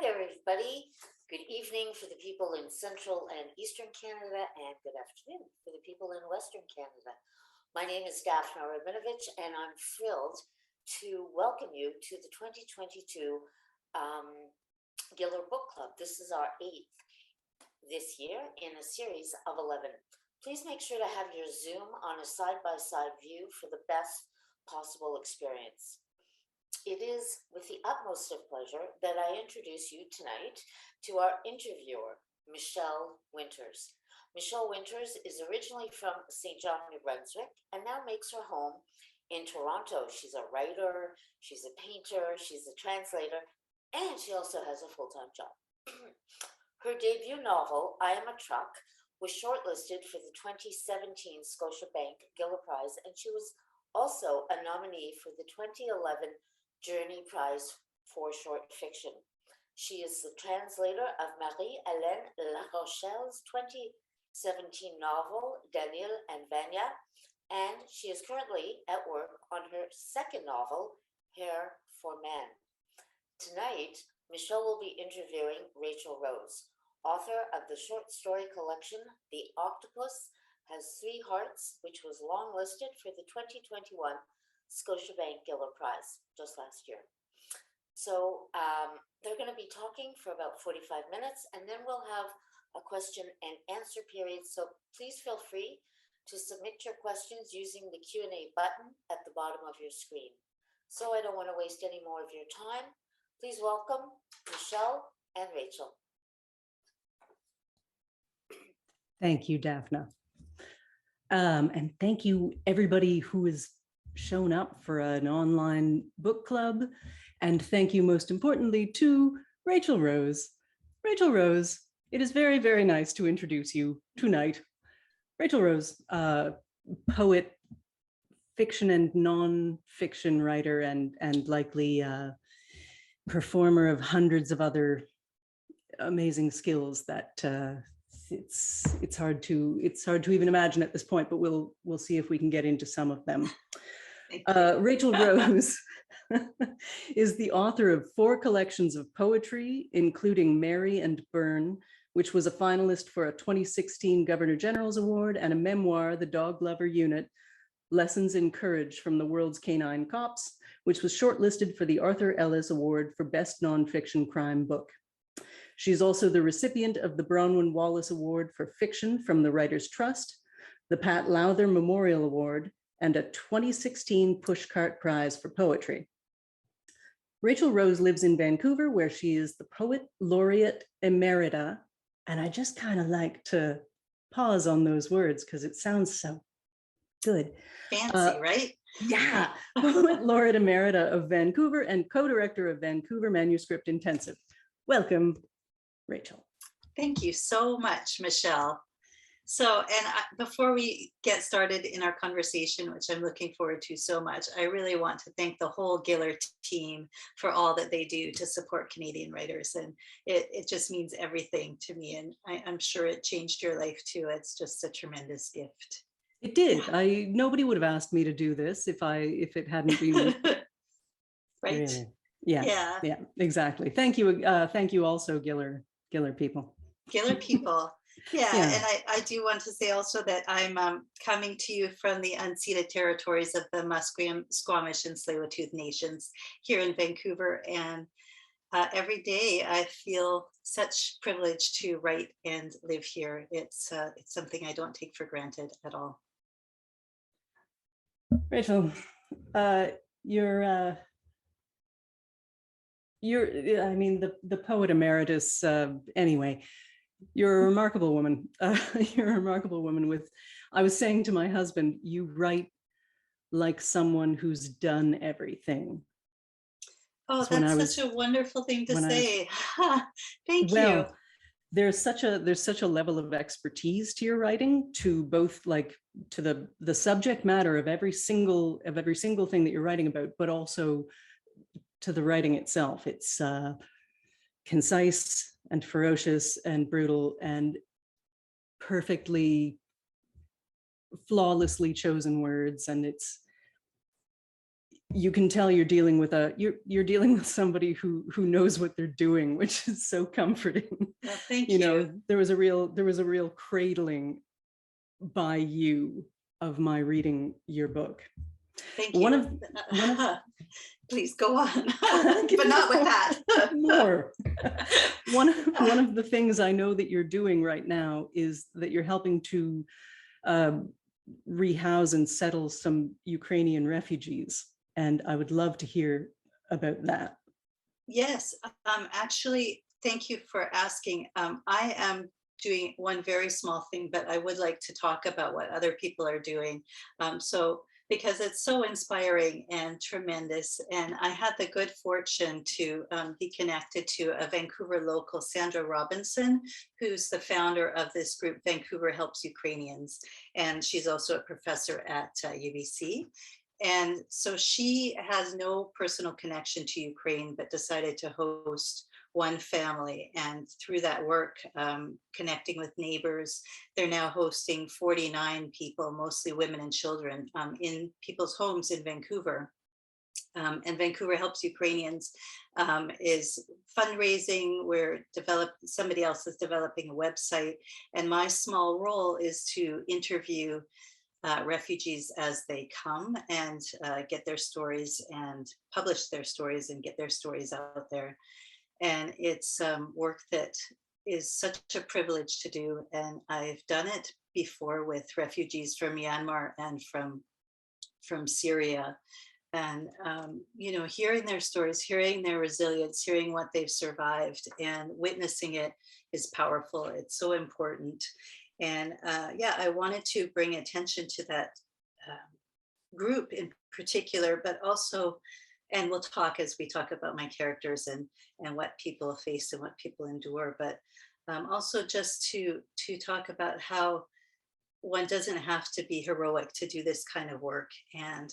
there, everybody. Good evening for the people in Central and Eastern Canada, and good afternoon for the people in Western Canada. My name is Daphna Rabinovich, and I'm thrilled to welcome you to the 2022 Giller Book Club. This is our 8th this year in a series of 11. Please make sure to have your Zoom on a side-by-side view for the best possible experience. It is with the utmost of pleasure that I introduce you tonight to our interviewer, Michelle Winters. Michelle Winters is originally from St. John, New Brunswick, and now makes her home in Toronto. She's a writer, she's a painter, she's a translator, and she also has a full-time job. Her debut novel, I Am a Truck, was shortlisted for the 2017 Scotiabank Giller Prize, and she was also a nominee for the 2011 Journey Prize for Short Fiction. She is the translator of Marie-Hélène Larochelle's 2017 novel, Daniel and Vanya, and she is currently at work on her second novel, Hair for Man. Tonight, Michelle will be interviewing Rachel Rose, author of the short story collection, The Octopus Has Three Hearts, which was longlisted for the 2021 Scotiabank Giller Prize just last year. So they're going to be talking for about 45 minutes, and then we'll have a question and answer period. So please feel free to submit your questions using the Q&A button at the bottom of your screen. So I don't want to waste any more of your time. Please welcome Michelle and Rachel. Thank you, Daphna. And thank you, everybody who has shown up for an online book club. And thank you, most importantly, to Rachel Rose. Rachel Rose, it is very, very nice to introduce you tonight. Rachel Rose, poet, fiction and non-fiction writer, and likely performer of hundreds of other amazing skills that it's hard to even imagine at this point, but we'll see if we can get into some of them. Rachel Rose is the author of 4 collections of poetry, including Mary and Burn, which was a finalist for a 2016 Governor General's Award, and a memoir, The Dog Lover Unit, Lessons in Courage from the World's Canine Cops, which was shortlisted for the Arthur Ellis Award for Best Nonfiction Crime Book. She's also the recipient of the Bronwyn Wallace Award for Fiction from the Writers' Trust, the Pat Lowther Memorial Award, and a 2016 Pushcart Prize for Poetry. Rachel Rose lives in Vancouver, where she is the Poet Laureate Emerita. And I just kind of like to pause on those words because it sounds so good. Fancy, right? Yeah, Poet Laureate Emerita of Vancouver and co-director of Vancouver Manuscript Intensive. Welcome, Rachel. Thank you so much, Michelle. So, and before we get started in our conversation, which I'm looking forward to so much, I really want to thank the whole Giller team for all that they do to support Canadian writers. And it just means everything to me. And I'm sure it changed your life too. It's just a tremendous gift. It did. Yeah. Nobody would have asked me to do this if it hadn't been. Right. Really. Yeah, exactly. Thank you. Thank you also, Giller people. Giller people. Yeah, and I do want to say also that I'm coming to you from the unceded territories of the Musqueam, Squamish, and Tsleil-Waututh nations here in Vancouver. And every day I feel such privilege to write and live here. It's something I don't take for granted at all. Rachel, you're I mean, the poet emeritus, anyway. You're a remarkable woman. You're a remarkable woman with, I was saying to my husband, you write like someone who's done everything. Oh, that's such a wonderful thing to say. Thank you. There's such a level of expertise to your writing, to both like to the subject matter of every single thing that you're writing about, but also to the writing itself. It's concise and ferocious and brutal and perfectly, flawlessly chosen words. And you can tell you're dealing with you're dealing with somebody who knows what they're doing, which is so comforting. Well, thank You you. know, there was a real cradling by you of my reading your book. Thank One you. of Please go on, but not with that. more. One of the things I know that you're doing right now is that you're helping to rehouse and settle some Ukrainian refugees. And I would love to hear about that. Yes, actually, thank you for asking. I am doing one very small thing, but I would like to talk about what other people are doing. Because it's so inspiring and tremendous. And I had the good fortune to be connected to a Vancouver local, Sandra Robinson, who's the founder of this group, Vancouver Helps Ukrainians. And she's also a professor at UBC. And so she has no personal connection to Ukraine, but decided to host one family. And through that work, connecting with neighbors, they're now hosting 49 people, mostly women and children, in people's homes in Vancouver. And Vancouver Helps Ukrainians is fundraising. Somebody else is developing a website. And my small role is to interview refugees as they come and get their stories and publish their stories and get their stories out there. And it's work that is such a privilege to do. And I've done it before with refugees from Myanmar and from Syria. And, you know, hearing their stories, hearing their resilience, hearing what they've survived and witnessing it is powerful. It's so important. And yeah, I wanted to bring attention to that group in particular, but also, and we'll talk as we talk about my characters and what people face and what people endure, but also just to talk about how one doesn't have to be heroic to do this kind of work. And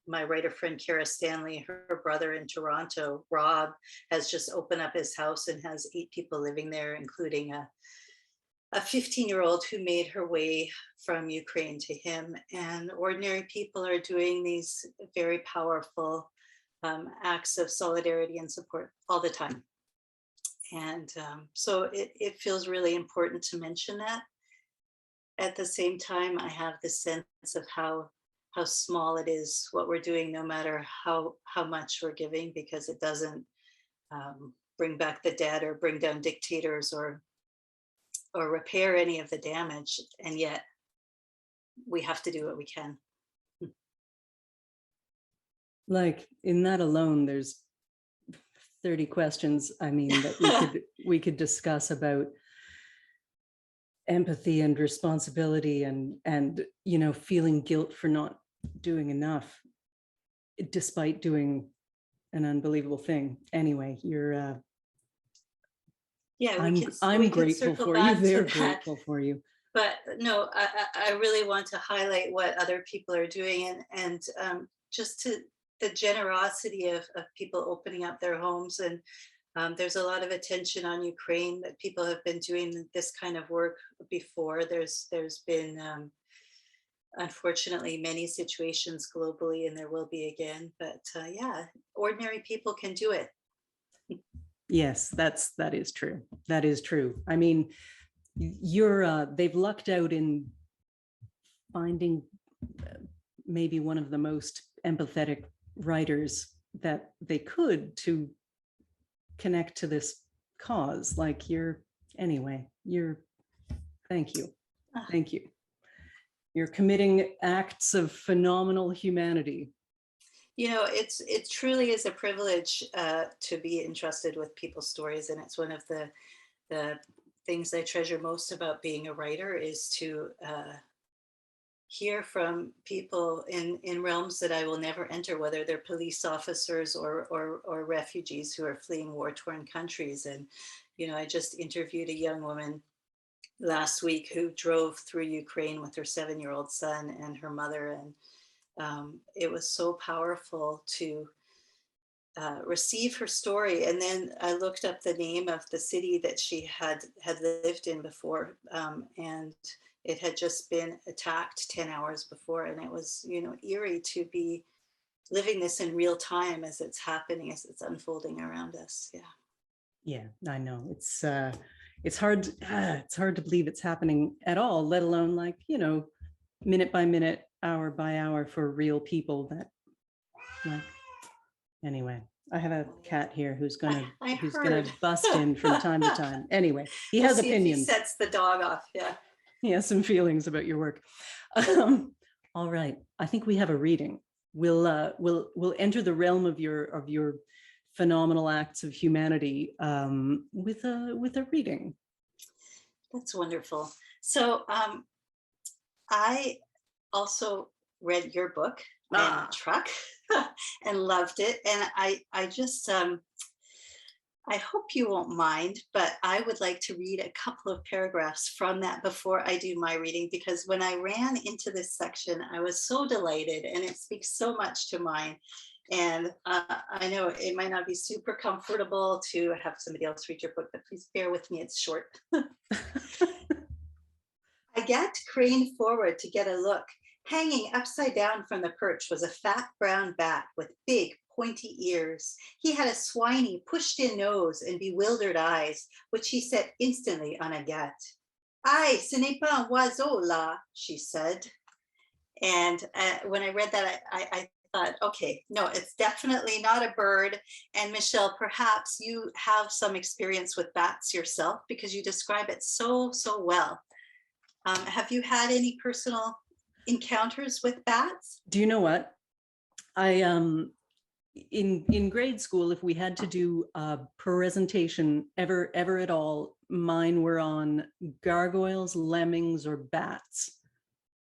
my writer friend, Kara Stanley, her brother in Toronto, Rob, has just opened up his house and has 8 people living there, including a 15-year-old who made her way from Ukraine to him. And ordinary people are doing these very powerful acts of solidarity and support all the time. And so it feels really important to mention that. At the same time, I have the sense of how small it is what we're doing, no matter how much we're giving, because it doesn't bring back the dead or bring down dictators or repair any of the damage. And yet we have to do what we can. Like in that alone, there's 30 questions, I mean, that we could discuss about empathy and responsibility and you know, feeling guilt for not doing enough despite doing an unbelievable thing. Anyway, you're yeah, I'm grateful for you. They're grateful for you. But no, I really want to highlight what other people are doing and just to the generosity of people opening up their homes. And there's a lot of attention on Ukraine that people have been doing this kind of work before. There's been unfortunately many situations globally, and there will be again. But yeah, ordinary people can do it. Yes, that is true. That is true. I mean, they've lucked out in finding maybe one of the most empathetic writers that they could to connect to this cause. Like thank you. Thank you. You're committing acts of phenomenal humanity. You know, it truly is a privilege to be entrusted with people's stories. And it's one of the things I treasure most about being a writer is to hear from people in realms that I will never enter, whether they're police officers or refugees who are fleeing war-torn countries. And, you know, I just interviewed a young woman last week who drove through Ukraine with her 7-year-old son and her mother. And it was so powerful to receive her story. And then I looked up the name of the city that she had lived in before, and it had just been attacked 10 hours before. And it was, you know, eerie to be living this in real time as it's happening, as it's unfolding around us. Yeah. Yeah, I know. It's hard. It's hard to believe it's happening at all, let alone like, you know, minute by minute, hour by hour for real people that like, anyway, I have a cat here who's gonna heard. bust in from time to time. Anyway, he We'll has see opinions. if he sets the dog off. Yeah. He has some feelings about your work. All right, I think we have a reading. We'll enter the realm of your phenomenal acts of humanity with a reading. That's wonderful. So I also read your book in the truck and loved it. And I just, I hope you won't mind, but I would like to read a couple of paragraphs from that before I do my reading, because when I ran into this section, I was so delighted and it speaks so much to mine. And I know it might not be super comfortable to have somebody else read your book, but please bear with me, it's short. I gagged Crane forward to get a look. Hanging upside down from the perch was a fat brown bat with big pointy ears. He had a swiny pushed-in nose and bewildered eyes, which he set instantly on Agathe. "Aye, ce n'est pas un oiseau là," she said. And when I read that, I thought, okay, no, it's definitely not a bird. And Michelle, perhaps you have some experience with bats yourself because you describe it so well. Have you had any personal encounters with bats? Do you know what? I in grade school, if we had to do a presentation ever at all, mine were on gargoyles, lemmings, or bats.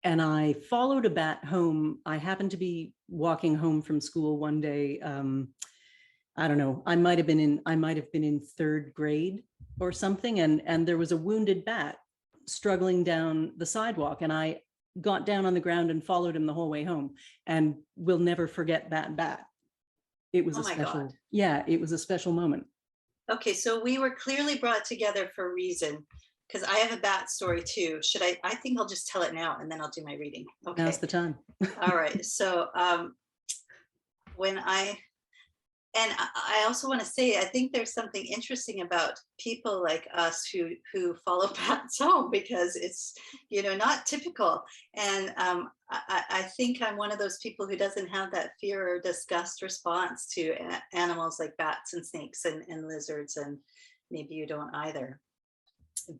And I followed a bat home. I happened to be walking home from school one day. I don't know, I might have been in third grade or something. And there was a wounded bat struggling down the sidewalk. And I got down on the ground and followed him the whole way home, and will never forget that bat. It was it was a special moment. Okay, so we were clearly brought together for a reason, because I have a bat story too. I think I'll just tell it now and then I'll do my reading. Okay. Now's the time. All right. So and I also want to say, I think there's something interesting about people like us who follow bats home, because it's, you know, not typical. And I think I'm one of those people who doesn't have that fear or disgust response to animals like bats and snakes and lizards, and maybe you don't either.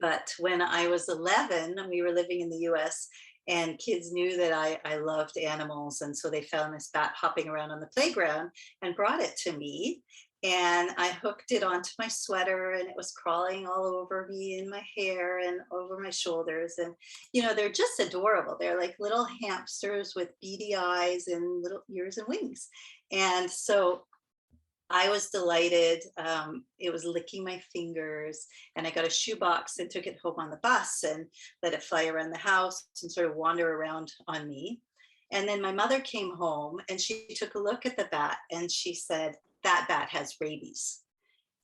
But when I was 11, we were living in the US, and kids knew that I loved animals. And so they found this bat hopping around on the playground and brought it to me. And I hooked it onto my sweater, and it was crawling all over me in my hair and over my shoulders. And, you know, they're just adorable. They're like little hamsters with beady eyes and little ears and wings. And so I was delighted. It was licking my fingers, and I got a shoebox and took it home on the bus and let it fly around the house and sort of wander around on me. And then my mother came home and she took a look at the bat and she said, "That bat has rabies."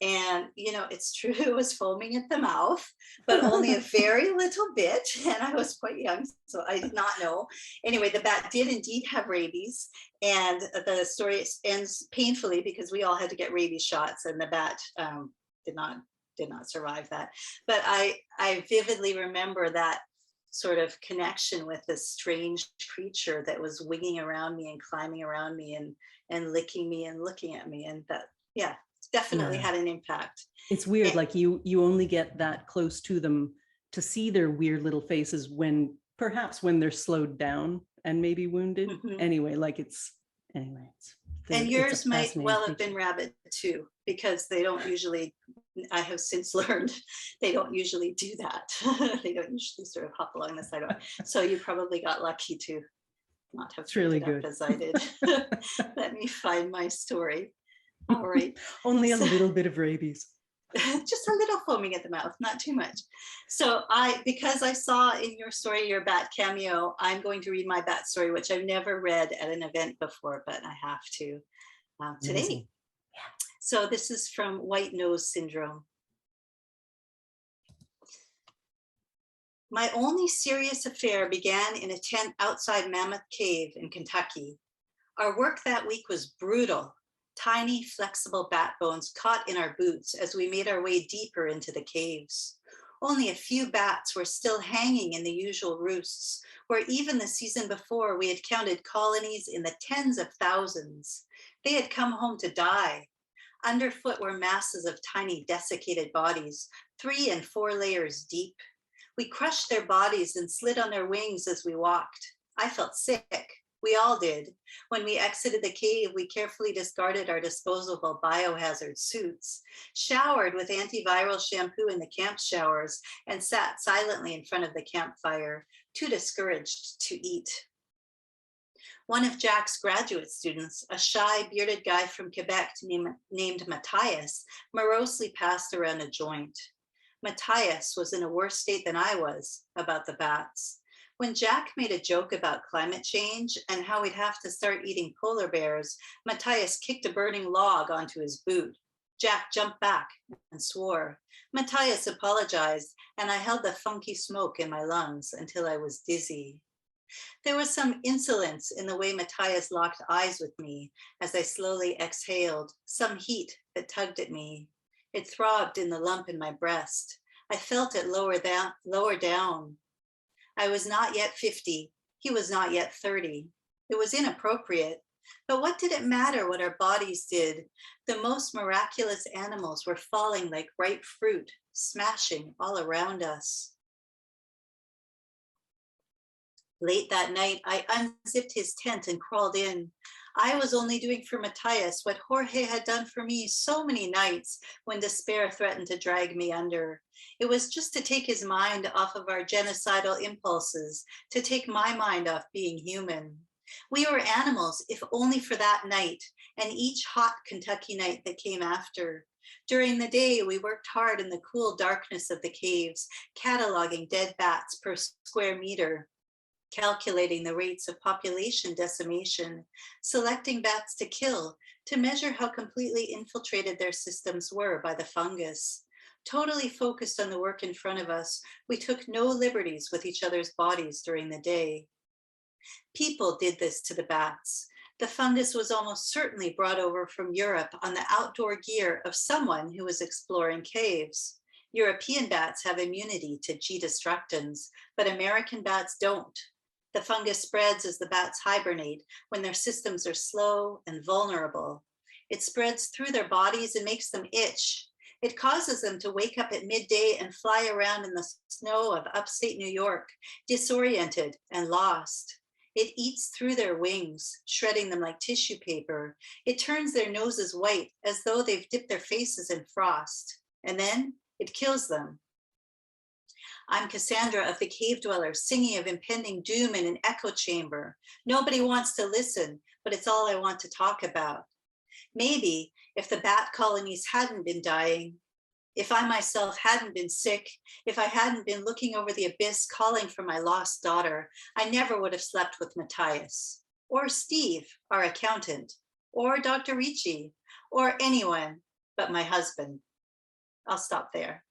And, you know, it's true, it was foaming at the mouth, but only a very little bit. And I was quite young, so I did not know. Anyway, the bat did indeed have rabies. And the story ends painfully because we all had to get rabies shots, and the bat did not survive that. But I vividly remember that sort of connection with this strange creature that was winging around me and climbing around me and licking me and looking at me. And that, yeah, definitely had an impact. It's weird, like you only get that close to them to see their weird little faces when they're slowed down and maybe wounded. Anyway, and yours might well have been rabbit too, because they don't usually, I have since learned, they don't usually do that. They don't usually sort of hop along the sidewalk. So you probably got lucky to not have really good as I did. Let me find my story. All right. Only a little bit of rabies. Just a little foaming at the mouth, not too much. So because I saw in your story your bat cameo, I'm going to read my bat story, which I've never read at an event before, but I have to today. Yeah. So this is from White Nose Syndrome. My only serious affair began in a tent outside Mammoth Cave in Kentucky. Our work that week was brutal. Tiny, flexible bat bones caught in our boots as we made our way deeper into the caves. Only a few bats were still hanging in the usual roosts, where even the season before we had counted colonies in the tens of thousands. They had come home to die. Underfoot were masses of tiny desiccated bodies, 3 and 4 layers deep. We crushed their bodies and slid on their wings as we walked. I felt sick. We all did. When we exited the cave, we carefully discarded our disposable biohazard suits, showered with antiviral shampoo in the camp showers, and sat silently in front of the campfire, too discouraged to eat. One of Jack's graduate students, a shy, bearded guy from Quebec named Matthias, morosely passed around a joint. Matthias was in a worse state than I was about the bats. When Jack made a joke about climate change and how we'd have to start eating polar bears, Matthias kicked a burning log onto his boot. Jack jumped back and swore. Matthias apologized, and I held the funky smoke in my lungs until I was dizzy. There was some insolence in the way Matthias locked eyes with me as I slowly exhaled, some heat that tugged at me. It throbbed in the lump in my breast. I felt it lower down. I was not yet 50. He was not yet 30. It was inappropriate. But what did it matter what our bodies did? The most miraculous animals were falling like ripe fruit, smashing all around us. Late that night, I unzipped his tent and crawled in. I was only doing for Matthias what Jorge had done for me so many nights when despair threatened to drag me under. It was just to take his mind off of our genocidal impulses, to take my mind off being human. We were animals, if only for that night, and each hot Kentucky night that came after. During the day, we worked hard in the cool darkness of the caves, cataloging dead bats per square meter, calculating the rates of population decimation, selecting bats to kill, to measure how completely infiltrated their systems were by the fungus. Totally focused on the work in front of us, we took no liberties with each other's bodies during the day. People did this to the bats. The fungus was almost certainly brought over from Europe on the outdoor gear of someone who was exploring caves. European bats have immunity to G destructans, but American bats don't. The fungus spreads as the bats hibernate when their systems are slow and vulnerable. It spreads through their bodies and makes them itch. It causes them to wake up at midday and fly around in the snow of upstate New York, disoriented and lost. It eats through their wings, shredding them like tissue paper. It turns their noses white as though they've dipped their faces in frost. And then it kills them. I'm Cassandra of the Cave Dwellers, singing of impending doom in an echo chamber. Nobody wants to listen, but it's all I want to talk about. Maybe if the bat colonies hadn't been dying, if I myself hadn't been sick, if I hadn't been looking over the abyss calling for my lost daughter, I never would have slept with Matthias, or Steve, our accountant, or Dr. Ricci, or anyone but my husband. I'll stop there.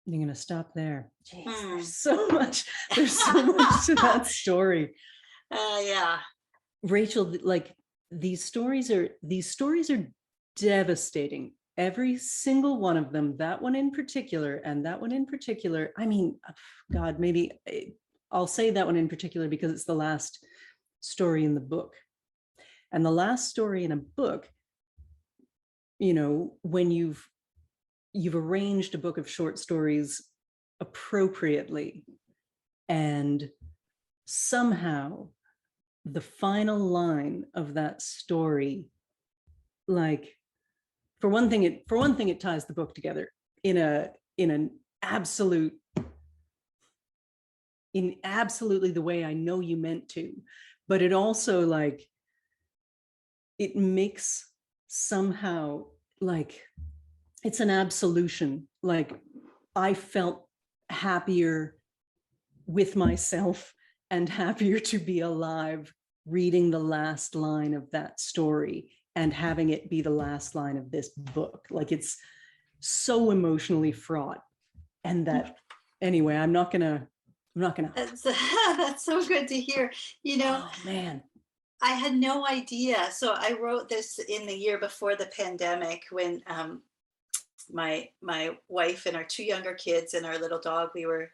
You're going to stop there. Jeez, Hmm. there's so much to that story. Yeah. Rachel, like these stories are devastating. Every single one of them, that one in particular, and that one in particular. I mean, God, maybe I'll say that one in particular because it's the last story in the book. And the last story in a book, you know, when you've arranged a book of short stories appropriately, and somehow the final line of that story, like for one thing it ties the book together in absolutely the way I know you meant to, but it also like it makes somehow like it's an absolution. Like I felt happier with myself and happier to be alive reading the last line of that story and having it be the last line of this book. Like it's so emotionally fraught. And that, anyway, I'm not gonna I'm not gonna. That's, that's so good to hear. You know, Oh man. I had no idea. So I wrote this in the year before the pandemic when my wife and our two younger kids and our little dog, we were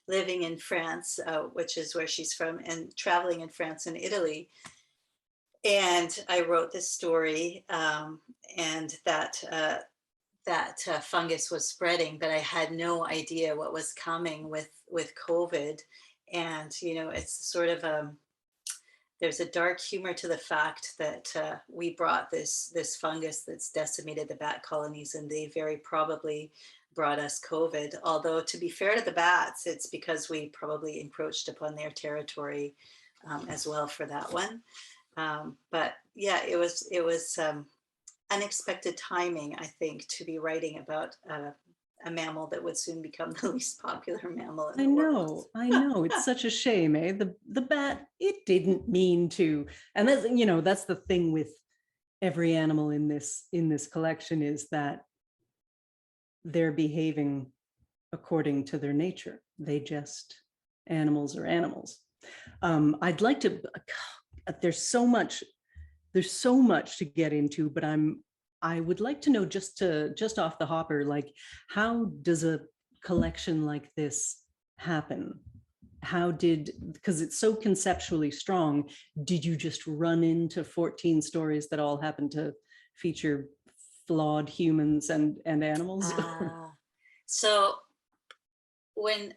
living in France, which is where she's from, and traveling in France and Italy. And I wrote this story, and that fungus was spreading, but I had no idea what was coming with COVID. And you know, it's sort of there's a dark humor to the fact that we brought this fungus that's decimated the bat colonies, and they very probably brought us COVID. Although to be fair to the bats, it's because we probably encroached upon their territory as well for that one. But yeah, it was unexpected timing, I think, to be writing about a mammal that would soon become the least popular mammal in I the world. know, I know. It's such a shame, eh? The bat, it didn't mean to. And that's, you know, that's the thing with every animal in this collection, is that they're behaving according to their nature. They just, animals are animals. I'd like to, there's so much to get into, but I would like to know, just off the hopper, like, how does a collection like this happen? Because it's so conceptually strong, did you just run into 14 stories that all happen to feature flawed humans and animals? So when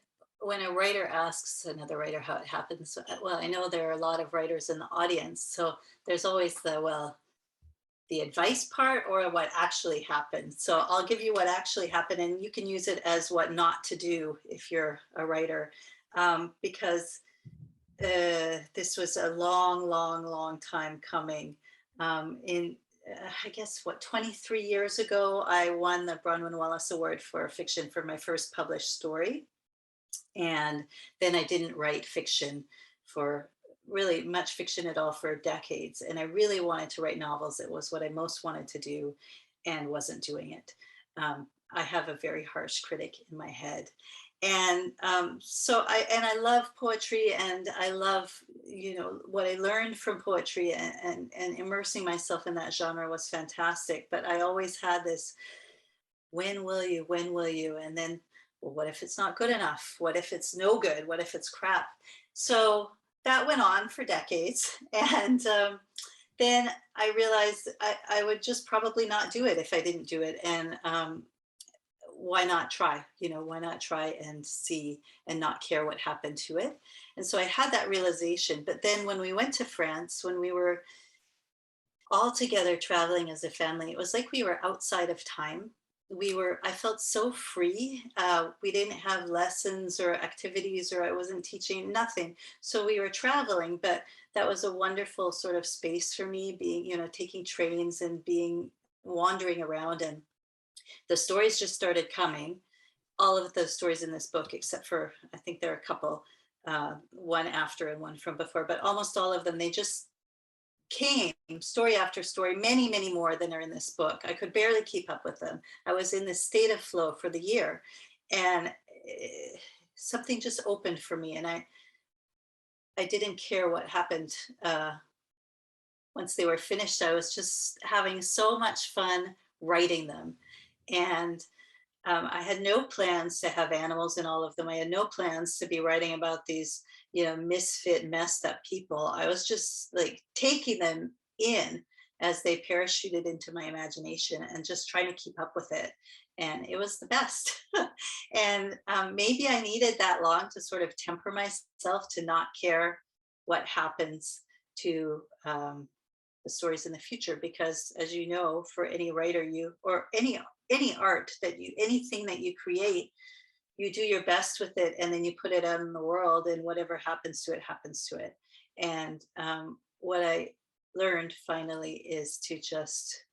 a writer asks another writer how it happens, well, I know there are a lot of writers in the audience, so there's always the advice part or what actually happened. So I'll give you what actually happened, and you can use it as what not to do if you're a writer, because this was a long time coming. In I guess 23 years ago, I won the Bronwyn Wallace Award for fiction for my first published story. And then I didn't write fiction for really much fiction at all for decades. And I really wanted to write novels. It was what I most wanted to do and wasn't doing it. I have a very harsh critic in my head. And so I love poetry, and I love, you know, what I learned from poetry, and immersing myself in that genre was fantastic. But I always had this, when will you? And then, well, what if it's not good enough? What if it's no good? What if it's crap? So that went on for decades. And then I realized I would just probably not do it if I didn't do it. And why not try? You know, why not try and see and not care what happened to it? And so I had that realization. But then when we went to France, when we were all together traveling as a family, it was like we were outside of time. I felt so free. We didn't have lessons or activities, or I wasn't teaching, nothing. So we were traveling, but that was a wonderful sort of space for me, being, you know, taking trains and wandering around. And the stories just started coming. All of the stories in this book, except for, I think there are a couple, one after and one from before, but almost all of them, they just came, story after story, many more than are in this book. I could barely keep up with them. I was in this state of flow for the year, and something just opened for me, and I didn't care what happened. Once they were finished, I was just having so much fun writing them. And I had no plans to have animals in all of them. I had no plans to be writing about these, you know, misfit, messed up people. I was just like taking them in as they parachuted into my imagination and just trying to keep up with it. And it was the best. And maybe I needed that long to sort of temper myself to not care what happens to the stories in the future, because as you know, for any writer, or any art that anything that you create, you do your best with it, and then you put it out in the world, and whatever happens to it happens to it. And what I learned finally is to just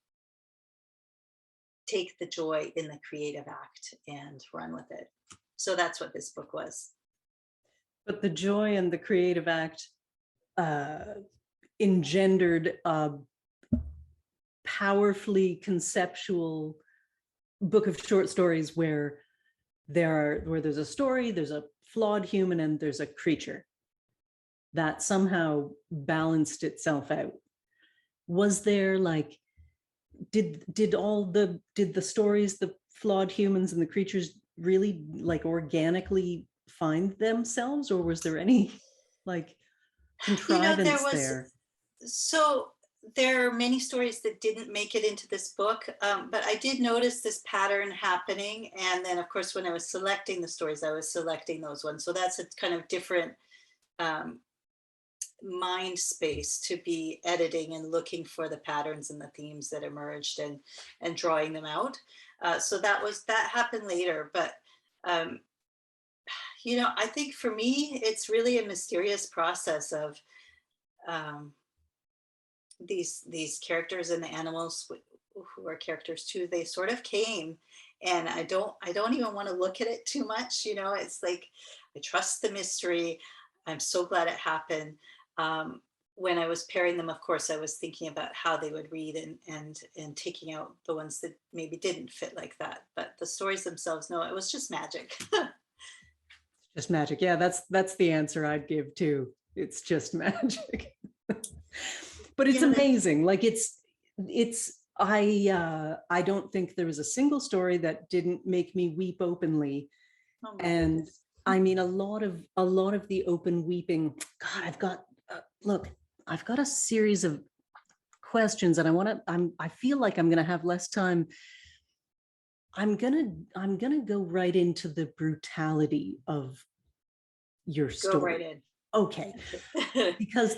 take the joy in the creative act and run with it. So that's what this book was. But the joy and the creative act engendered a powerfully conceptual book of short stories where there's a story, there's a flawed human and there's a creature that somehow balanced itself out. Was there like, did the stories, the flawed humans and the creatures really like organically find themselves, or was there any like contrivance there? So there are many stories that didn't make it into this book, but I did notice this pattern happening. And then, of course, when I was selecting the stories, I was selecting those ones. So that's a kind of different mind space to be editing and looking for the patterns and the themes that emerged and drawing them out. So that happened later. But I think for me, it's really a mysterious process of these characters and the animals who are characters too. They sort of came, and I don't even want to look at it too much. It's like I trust the mystery. I'm so glad it happened. When I was pairing them, of course, I was thinking about how they would read and taking out the ones that maybe didn't fit like that. But the stories themselves, no, it was just magic. Just magic. Yeah, that's the answer I'd give too. It's just magic. But it's amazing. Like I don't think there was a single story that didn't make me weep openly. Oh, and goodness. I mean, a lot of the open weeping. God, I've got a series of questions, and I feel like I'm gonna have less time. I'm gonna go right into the brutality of your story. Go right in. Okay. Because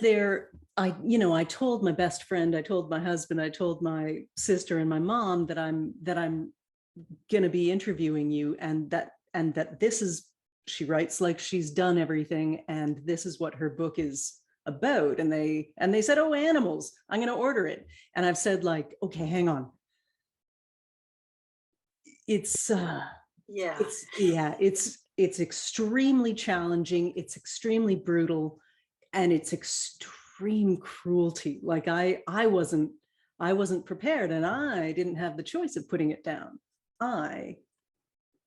I told my best friend, I told my husband, I told my sister and my mom that I'm gonna be interviewing you, and that this is, she writes like she's done everything, and this is what her book is about. And they said, oh, animals, I'm gonna order it. And I've said like, okay, hang on. It's extremely challenging, it's extremely brutal, and it's extreme cruelty. Like I wasn't prepared, and I didn't have the choice of putting it down. I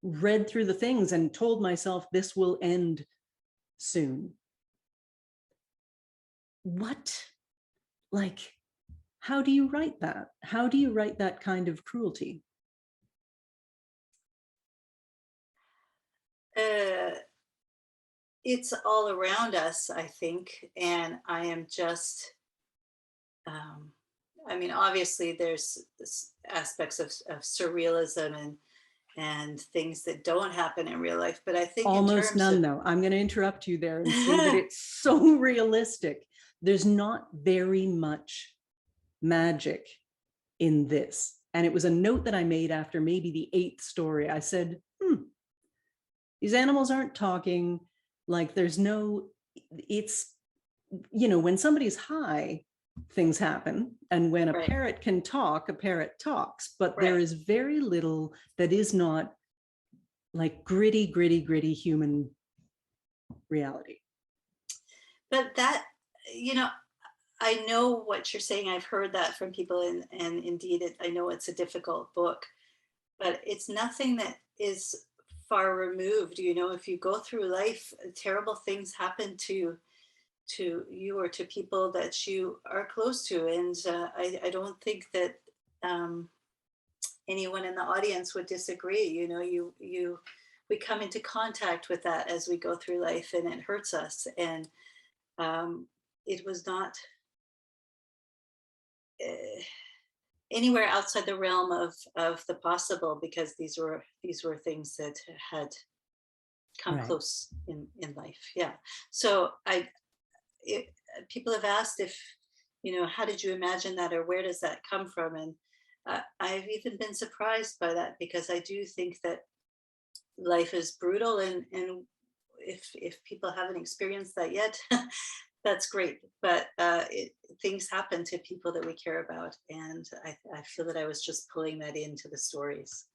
read through the things and told myself this will end soon. How do you write that? How do you write that kind of cruelty? It's all around us, I think. And I am just, obviously there's aspects of surrealism and things that don't happen in real life, but I think almost none, though. I'm going to interrupt you there and say that it's so realistic. There's not very much magic in this. And it was a note that I made after maybe the 8th story. I said, these animals aren't talking. Like there's no, it's, when somebody's high, things happen. And when a parrot can talk, a parrot talks, but there is very little that is not like gritty human reality. But that, I know what you're saying. I've heard that from people, and indeed, I know it's a difficult book, but it's nothing that is far removed. If you go through life, terrible things happen to you or to people that you are close to, and I don't think that anyone in the audience would disagree. We come into contact with that as we go through life, and it hurts us. And it was not anywhere outside the realm of the possible, because these were things that had come close in life. Yeah. So people have asked if, how did you imagine that, or where does that come from? And I've even been surprised by that, because I do think that life is brutal, and if people haven't experienced that yet, that's great. But things happen to people that we care about, and I feel that I was just pulling that into the stories.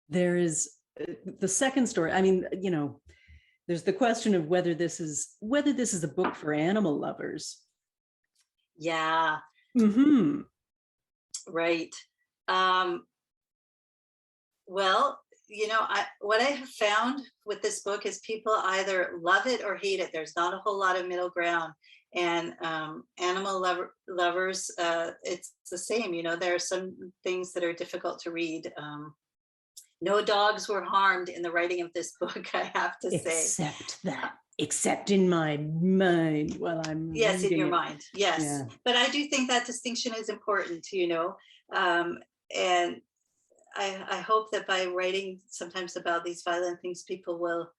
There is the second story. I mean, there's the question of whether this is a book for animal lovers. Yeah. Mm-hmm. Right. Well, what I have found with this book is people either love it or hate it. There's not a whole lot of middle ground. And lovers, it's the same. There are some things that are difficult to read. No dogs were harmed in the writing of this book, I have to say. Except in my mind while I'm yes, in your it. mind, yes. Yeah. But I do think that distinction is important, and I hope that by writing sometimes about these violent things, people will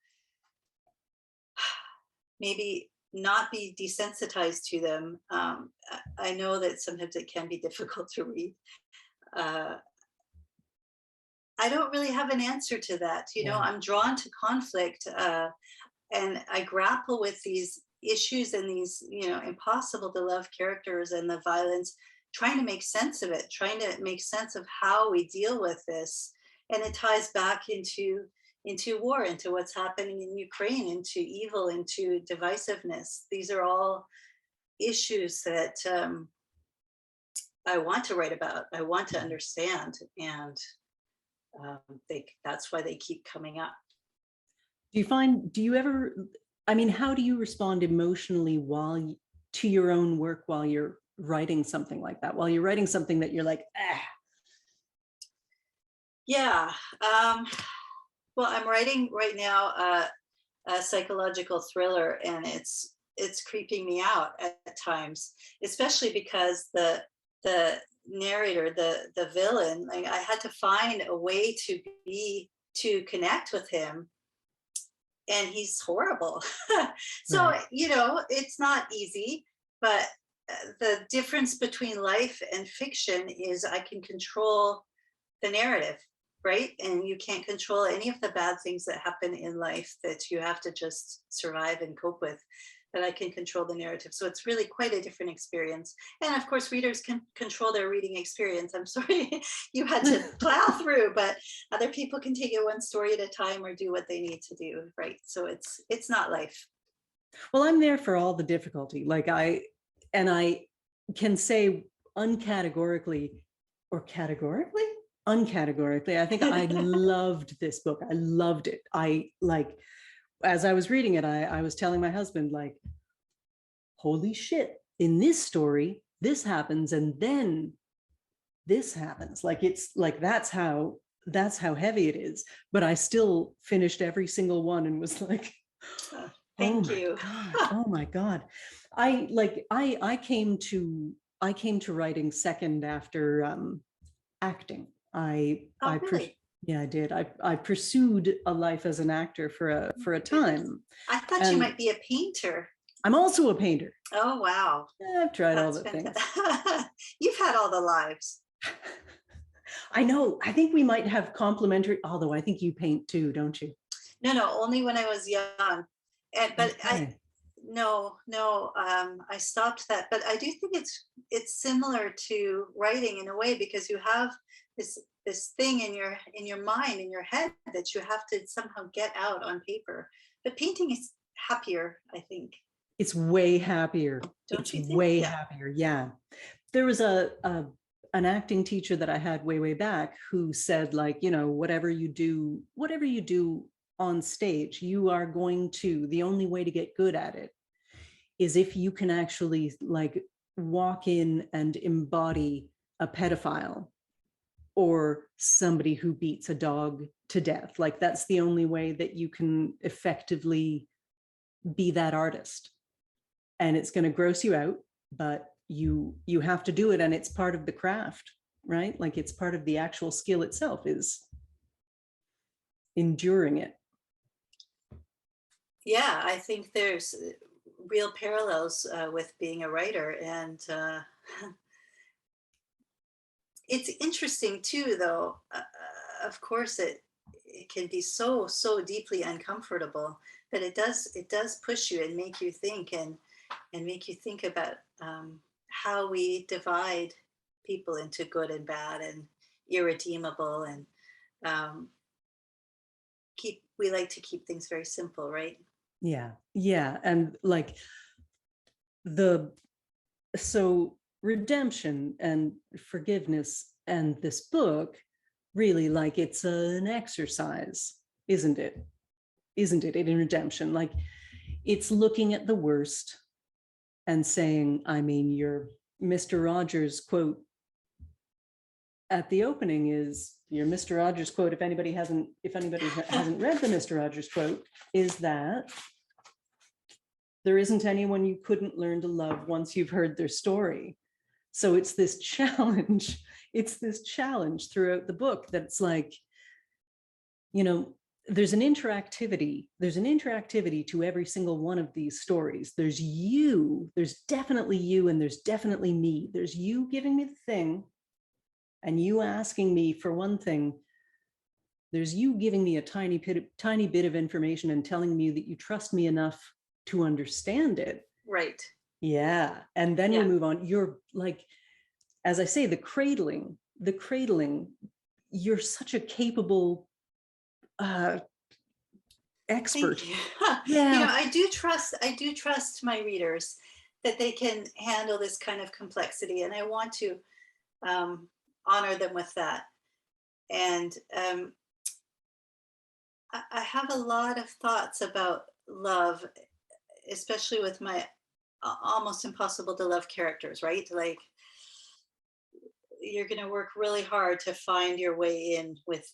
maybe not be desensitized to them. I know that sometimes it can be difficult to read. I don't really have an answer to that. I'm drawn to conflict, and I grapple with these issues and these, impossible to love characters and the violence, trying to make sense of it, trying to make sense of how we deal with this. And it ties back into war, into what's happening in Ukraine, into evil, into divisiveness. These are all issues that I want to write about, I want to understand, and that's why they keep coming up. Do you ever, how do you respond emotionally to your own work while you're writing something like that, while you're writing something that you're like, ah? Yeah. Well, I'm writing right now a psychological thriller, and it's creeping me out at times, especially because the narrator, the villain, like, I had to find a way to connect with him, and he's horrible. So, right. It's not easy, but the difference between life and fiction is I can control the narrative, right? And you can't control any of the bad things that happen in life that you have to just survive and cope with. But I can control the narrative. So it's really quite a different experience. And of course, readers can control their reading experience. I'm sorry you had to plow through, but other people can take it one story at a time or do what they need to do, right? So it's not life. Well, I'm there for all the difficulty. Like I can say uncategorically, or categorically? Uncategorically, I think I loved this book. I loved it. As I was reading it, I was telling my husband, like, holy shit, in this story, this happens, and then this happens. Like, it's like, that's how heavy it is. But I still finished every single one and was like, thank you. Oh my God. I came to writing second after acting. Really? Yeah, I did. I pursued a life as an actor for a time. I thought you might be a painter. I'm also a painter. Oh, wow. Yeah, I've tried all the things. You've had all the lives. I know. I think we might have complementary, although I think you paint too, don't you? No, only when I was young. But okay. I stopped that. But I do think it's similar to writing in a way, because you have this thing in your mind, in your head, that you have to somehow get out on paper. But painting is happier, I think. It's way happier. Don't you think? Way happier. Yeah. There was an acting teacher that I had way back who said, like, whatever you do on stage, the only way to get good at it is if you can actually, like, walk in and embody a pedophile or somebody who beats a dog to death. Like, that's the only way that you can effectively be that artist. And it's going to gross you out, but you have to do it, and it's part of the craft, right? Like, it's part of the actual skill itself, is enduring it. Yeah, I think there's real parallels with being a writer, and it's interesting too, though. Of course, it can be so deeply uncomfortable, but it does push you and make you think, and make you think about how we divide people into good and bad and irredeemable, and we like to keep things very simple, right? Yeah, and like so redemption and forgiveness and this book really like it's an exercise, isn't it? Isn't it, in redemption? Like, it's looking at the worst and saying, I mean, your Mr. Rogers quote at the opening is your Mr. Rogers quote. If anybody hasn't read the Mr. Rogers quote, is that there isn't anyone you couldn't learn to love once you've heard their story. So it's this challenge. It's this challenge throughout the book that it's like, you know, there's an interactivity to every single one of these stories. There's definitely you, and there's definitely me. There's you giving me the thing and you asking me for one thing. There's you giving me a tiny bit of information and telling me that you trust me enough to understand it. Right. Yeah. And then we move on. You're like, as I say, the cradling, you're such a capable expert. Yeah. You know, I do trust my readers that they can handle this kind of complexity, and I want to honor them with that. And I have a lot of thoughts about love, especially with my almost impossible to love characters, right? Like, you're going to work really hard to find your way in with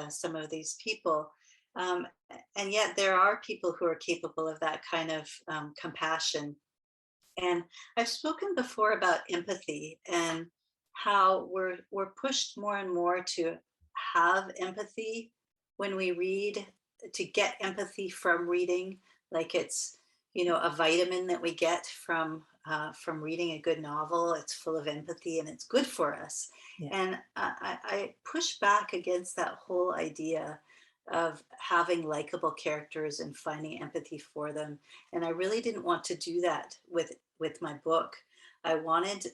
some of these people. And yet there are people who are capable of that kind of compassion. And I've spoken before about empathy and how we're pushed more and more to have empathy when we read, to get empathy from reading, like it's, you know, a vitamin that we get from reading a good novel. It's full of empathy and it's good for us. Yeah. And I push back against that whole idea of having likable characters and finding empathy for them. And I really didn't want to do that with my book. I wanted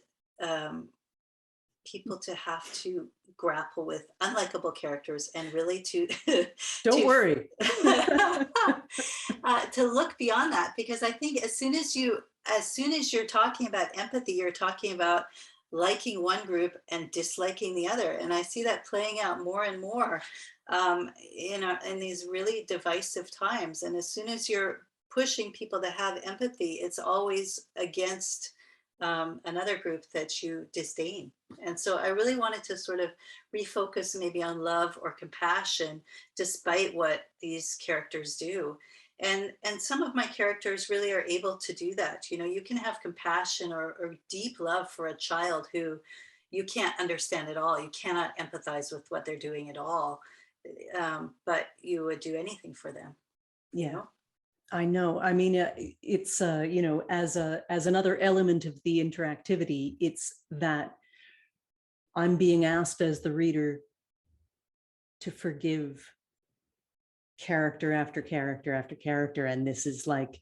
people to have to grapple with unlikable characters and really to don't worry to look beyond that, because I think as soon as you're talking about empathy, you're talking about liking one group and disliking the other. And I see that playing out more and more in these really divisive times. And as soon as you're pushing people to have empathy, it's always against another group that you disdain. And so I really wanted to sort of refocus maybe on love or compassion, despite what these characters do. And some of my characters really are able to do that. You know, you can have compassion or deep love for a child who you can't understand at all. You cannot empathize with what they're doing at all. But you would do anything for them. Yeah. You know? I know. I mean, it's, you know, as another element of the interactivity, it's that I'm being asked as the reader to forgive character after character after character. And this is like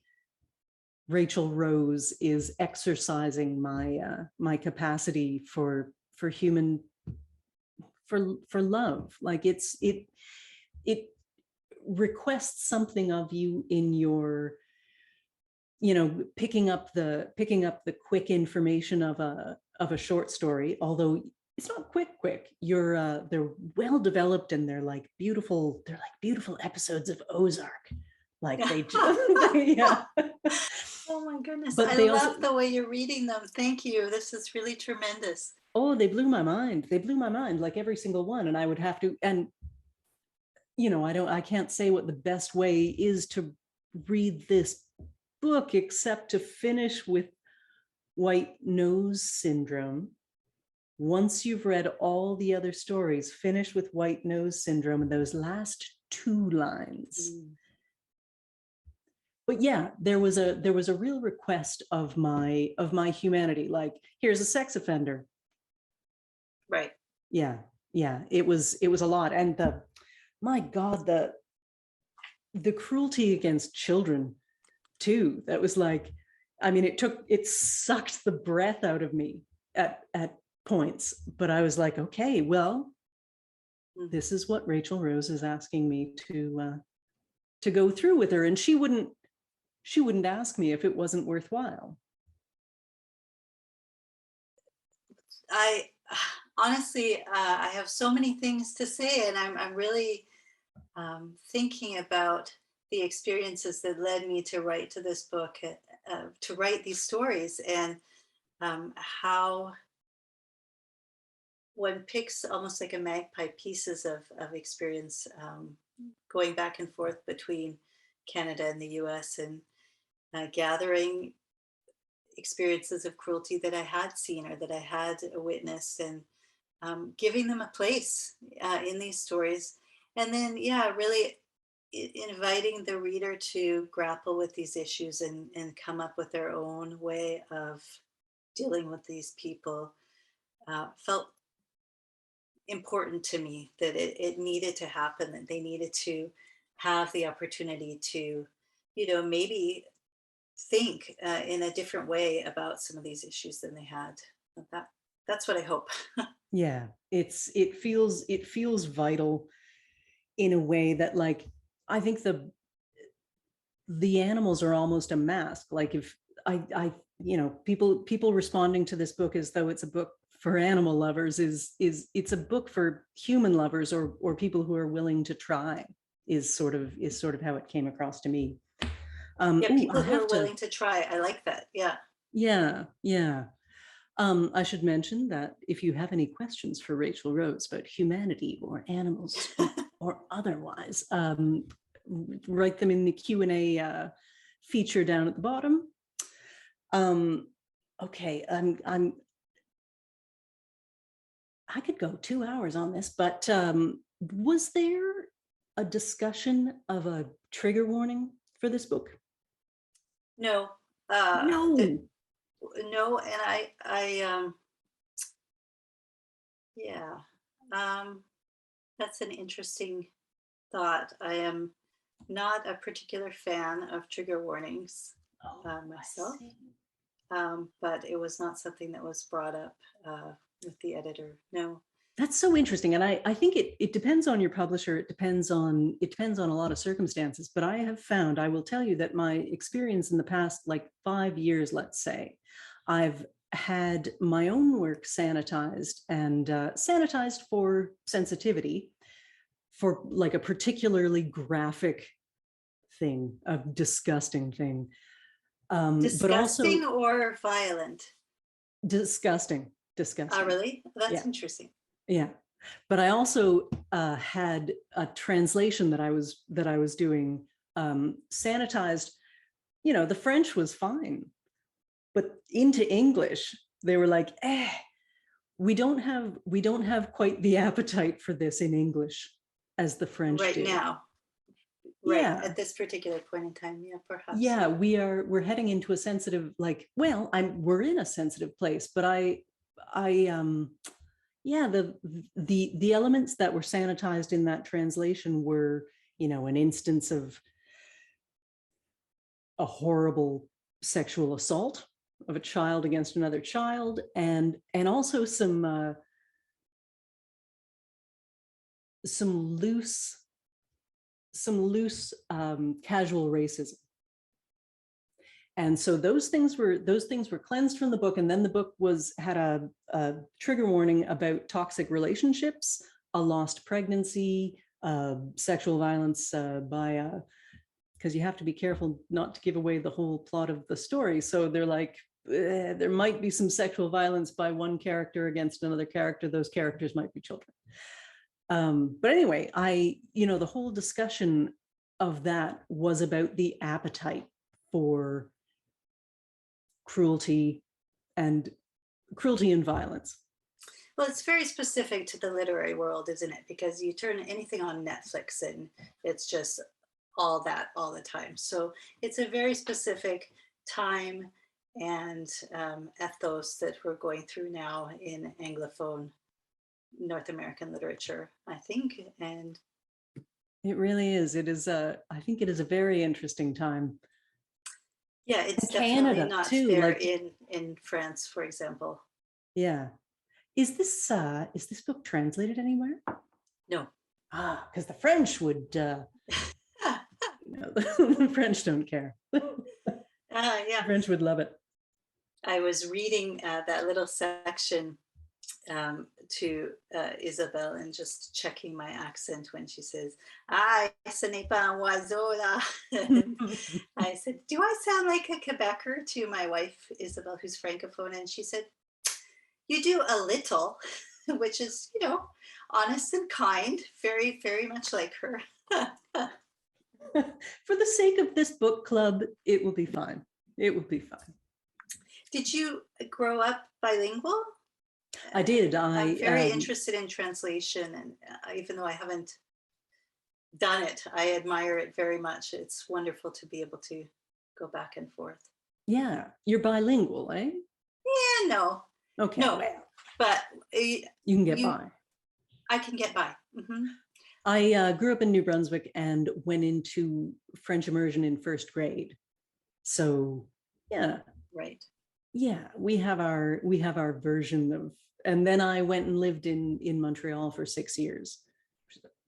Rachel Rose is exercising my capacity for love. Like it requests something of you in your, you know, picking up the quick information of a short story, although it's not quick. They're well developed and they're like beautiful episodes of Ozark. Like they just yeah. Oh my goodness. But I love the way you're reading them. Thank you. This is really tremendous. Oh, they blew my mind. Like every single one. And I would have to, and you know, I can't say what the best way is to read this book except to finish with White Nose Syndrome. Once you've read all the other stories, finish with White Nose Syndrome and those last 2 lines. But yeah, there was a real request of my humanity. Like, here's a sex offender. Right. Yeah. It was a lot. And my God, the cruelty against children too. That was like, I mean, it sucked the breath out of me at points, but I was like, okay, well, this is what Rachel Rose is asking me to go through with her. And she wouldn't ask me if it wasn't worthwhile. honestly, I have so many things to say, and I'm really thinking about the experiences that led me to write to this book, to write these stories, and how one picks almost like a magpie pieces of experience, going back and forth between Canada and the US, and gathering experiences of cruelty that I had seen or that I had witnessed, and giving them a place in these stories. And then, yeah, really inviting the reader to grapple with these issues, and come up with their own way of dealing with these people, felt important to me, that it needed to happen, that they needed to have the opportunity to, maybe think in a different way about some of these issues than they had. That's what I hope. Yeah, it feels vital in a way that, like, I think the animals are almost a mask. Like, if I people responding to this book as though it's a book for animal lovers is it's a book for human lovers, or people who are willing to try, is sort of how it came across to me. Yeah, people I who are have to, willing to try. I like that. Yeah. yeah. I should mention that if you have any questions for Rachel Rose about humanity or animals or otherwise, write them in the Q&A feature down at the bottom. Okay, I could go 2 hours on this, but was there a discussion of a trigger warning for this book? No. No. No, and yeah, that's an interesting thought. I am not a particular fan of trigger warnings myself, but it was not something that was brought up with the editor. No. That's so interesting. And I think it depends on your publisher. It depends on a lot of circumstances. But I have found, I will tell you that my experience in the past, like 5 years, let's say, I've had my own work sanitized, and sanitized for sensitivity, for like a particularly graphic thing, a disgusting thing. But also Disgusting or violent? disgusting. Oh, really? That's Yeah. interesting. Yeah, but I also had a translation that I was doing, sanitized. The French was fine, but into English they were like, we don't have quite the appetite for this in English as the French Right do. now. Right, Yeah, at this particular point in time, yeah, perhaps. yeah, we're heading into a sensitive, like, well, we're in a sensitive place, but yeah, the elements that were sanitized in that translation were, an instance of a horrible sexual assault of a child against another child, and also some loose casual racism. And so those things were cleansed from the book, and then the book had a trigger warning about toxic relationships, a lost pregnancy, sexual violence by because you have to be careful not to give away the whole plot of the story. So they're like, there might be some sexual violence by one character against another character. Those characters might be children. But anyway, the whole discussion of that was about the appetite for cruelty and violence. Well, it's very specific to the literary world, isn't it? Because you turn anything on Netflix and it's just all that all the time. So it's a very specific time and ethos that we're going through now in Anglophone North American literature, I think. And it really is. I think it is a very interesting time. Yeah, it's Canada, definitely not too, there like, in France, for example. Yeah. Is this book translated anywhere? No. Because the French would, the French don't care. Yeah. The French would love it. I was reading that little section to Isabel and just checking my accent when she says, "Ah, ce n'est pas un oiseau là." And I said, "Do I sound like a Quebecer?" to my wife, Isabel, who's Francophone. And she said, "You do a little," which is, honest and kind, very, very much like her. For the sake of this book club, it will be fine. It will be fine. Did you grow up bilingual? I did. I'm very interested in translation, and even though I haven't done it, I admire it very much. It's wonderful to be able to go back and forth. Yeah, you're bilingual, eh? Yeah, no. Okay. No, well, but you can get by. I can get by. Mm-hmm. I grew up in New Brunswick and went into French immersion in first grade. So yeah. Right. Yeah, we have our version of, and then I went and lived in Montreal for 6 years.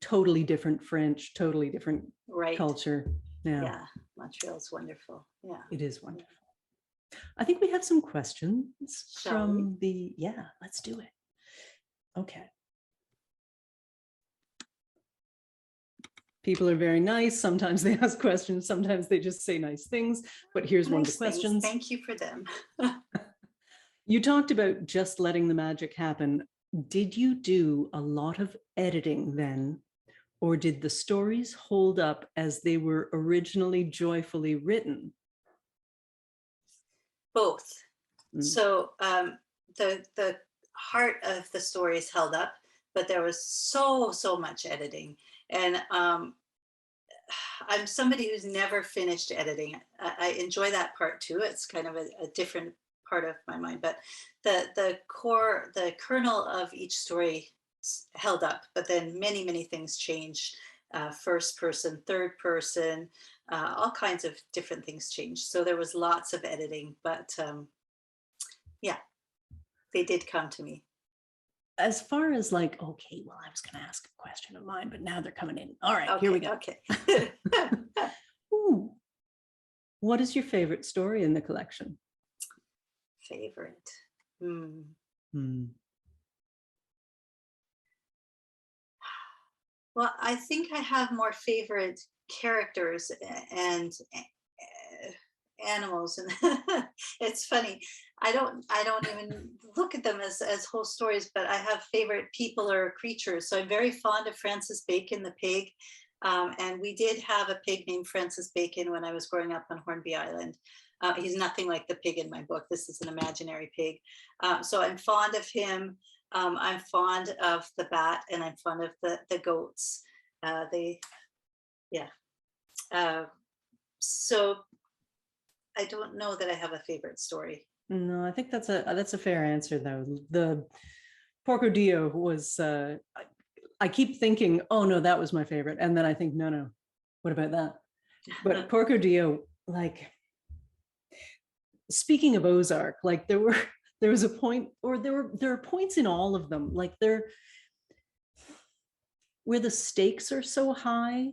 Totally different French, totally different culture. Yeah, Montreal's wonderful. Yeah. It is wonderful. I think we have some questions from yeah, let's do it. Okay. People are very nice. Sometimes they ask questions, sometimes they just say nice things, but here's one of the questions. Thank you for them. You talked about just letting the magic happen. Did you do a lot of editing then, or did the stories hold up as they were originally joyfully written? Both. So the heart of the stories held up, but there was so much editing. And I'm somebody who's never finished editing. I enjoy that part too. It's kind of a different part of my mind, but the core, the kernel of each story held up, but then many things changed. First person, third person, all kinds of different things changed. So there was lots of editing, but yeah, they did come to me. As far as like, okay, well, I was going to ask a question of mine, but now they're coming in. All right, here we go. Okay. Ooh. What is your favorite story in the collection? Favorite? Well, I think I have more favorite characters and animals, and it's funny. I don't even look at them as whole stories, but I have favorite people or creatures. So I'm very fond of Francis Bacon, the pig, and we did have a pig named Francis Bacon when I was growing up on Hornby Island. He's nothing like the pig in my book. This is an imaginary pig. So I'm fond of him. I'm fond of the bat, and I'm fond of the goats. So I don't know that I have a favorite story. No, I think that's a fair answer though. The Porco Dio was, I keep thinking, oh no, that was my favorite. And then I think, no, what about that? But Porco Dio, like, speaking of Ozark, like there was a point, or there are points in all of them, like where the stakes are so high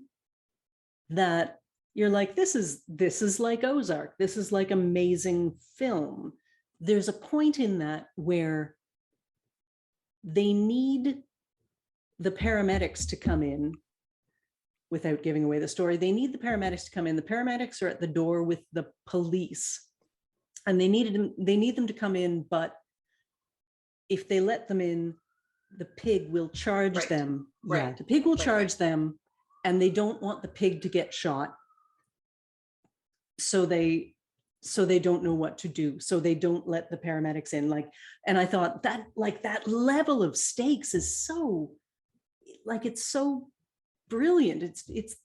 that you're like, this is like Ozark. This is like amazing film. There's a point in that where they need the paramedics to come in, without giving away the story. They need the paramedics to come in. The paramedics are at the door with the police, and they need them to come in, but if they let them in, the pig will charge them. Yeah, the pig will charge them, and they don't want the pig to get shot. So they don't know what to do. So they don't let the paramedics in. Like, and I thought that, like, that level of stakes is so, like, it's so brilliant. It's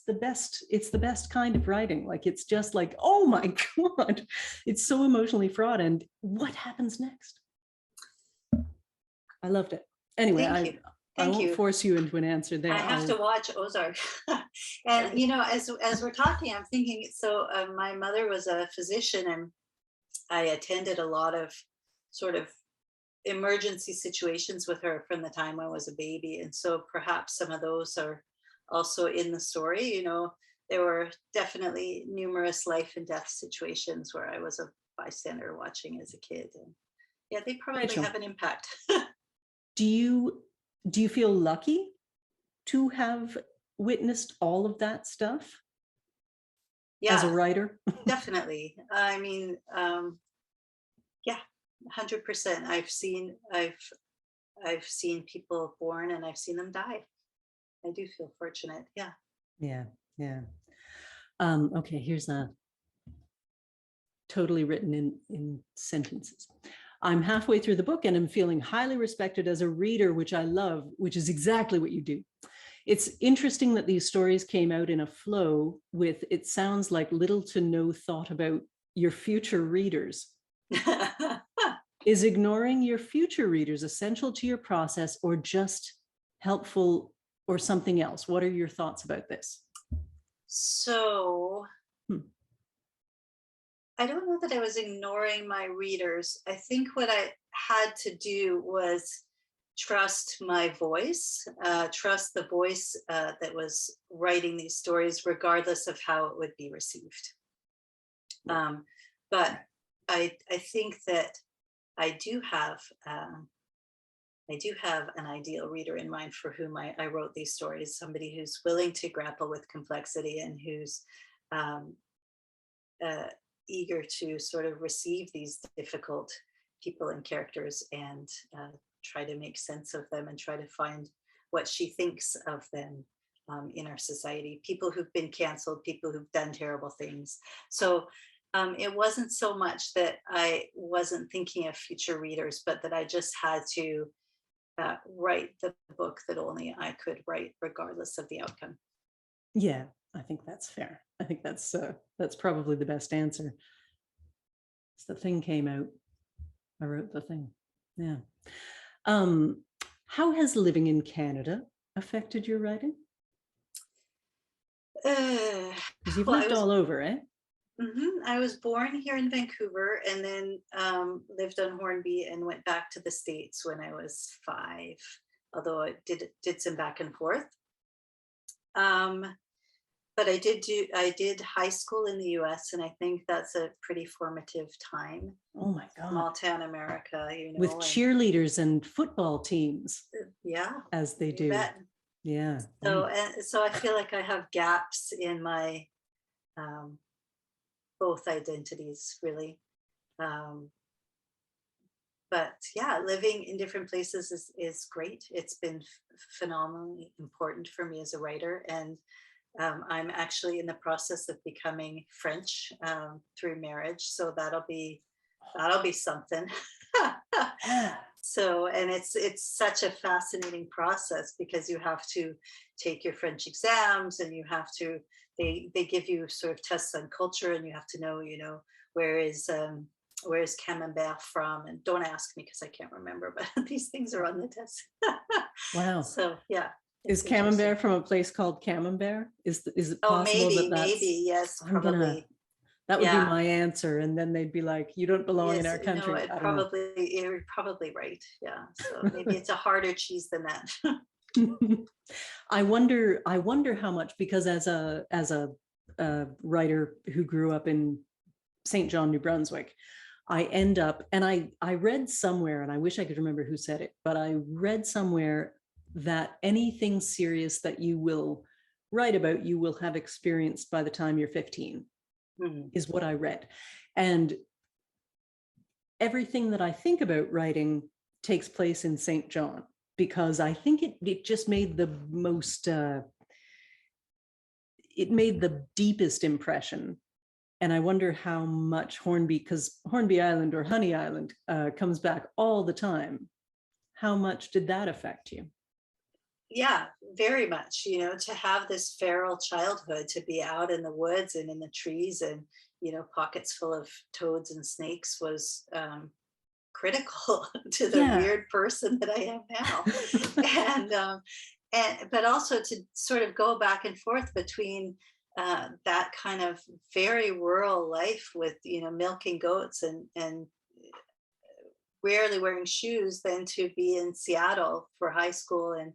the best kind of writing. Like, it's just like, oh my God, it's so emotionally fraught. And what happens next? I loved it. Anyway, I won't force you into an answer there. I have to watch Ozark. And as we're talking, I'm thinking, so my mother was a physician, and I attended a lot of sort of emergency situations with her from the time I was a baby. And so perhaps some of those are also in the story. There were definitely numerous life and death situations where I was a bystander watching as a kid. And Yeah, they probably Rachel. have an impact. Do you feel lucky to have witnessed all of that stuff as a Yeah, writer? definitely. I mean, yeah, 100%. I've seen people born and I've seen them die. I do feel fortunate. Yeah. Yeah, yeah. Okay, here's a totally written in sentences. I'm halfway through the book and I'm feeling highly respected as a reader, which I love, which is exactly what you do. It's interesting that these stories came out in a flow with, it sounds like little to no thought about your future readers. Is ignoring your future readers essential to your process or just helpful or something else? What are your thoughts about this? So I don't know that I was ignoring my readers. I think what I had to do was trust my voice, trust the voice that was writing these stories, regardless of how it would be received. But I think that I do have an ideal reader in mind for whom I wrote these stories, somebody who's willing to grapple with complexity and who's eager to sort of receive these difficult people and characters and try to make sense of them and try to find what she thinks of them in our society. People who've been canceled, people who've done terrible things. So it wasn't so much that I wasn't thinking of future readers, but that I just had to write the book that only I could write, regardless of the outcome. Yeah, I think that's fair. I think that's probably the best answer. So the thing came out, I wrote the thing. Yeah. How has living in Canada affected your writing? Because you've lived all over, eh? I was born here in Vancouver and then lived on Hornby and went back to the States when I was 5, although I did some back and forth. But I did high school in the US, and I think that's a pretty formative time. Oh my God. Small town America, with cheerleaders and football teams. Yeah. As they do. Bet. Yeah. So I feel like I have gaps in my both identities, really. But yeah, living in different places is great. It's been phenomenally important for me as a writer. And I'm actually in the process of becoming French through marriage. So that'll be something. So, and it's such a fascinating process because you have to take your French exams and you have to, they give you sort of tests on culture and you have to know, where is Camembert from? And don't ask me because I can't remember, but these things are on the test. Wow. So yeah. Is Camembert from a place called Camembert? Is it possible maybe, yes, probably. That would be my answer. And then they'd be like, you don't belong in our country. No, you're probably right. Yeah. So maybe it's a harder cheese than that. I wonder how much, because as a writer who grew up in St. John, New Brunswick, I end up, and I read somewhere, and I wish I could remember who said it, but I read somewhere that anything serious that you will write about, you will have experienced by the time you're 15, is what I read. And everything that I think about writing takes place in St. John, because I think it just made the most, it made the deepest impression. And I wonder how much Hornby, because Hornby Island or Honey Island comes back all the time. How much did that affect you? Yeah, very much, to have this feral childhood, to be out in the woods and in the trees and, pockets full of toads and snakes was critical to the weird person that I am now. But also to sort of go back and forth between that kind of very rural life with, milking goats and rarely wearing shoes, than to be in Seattle for high school and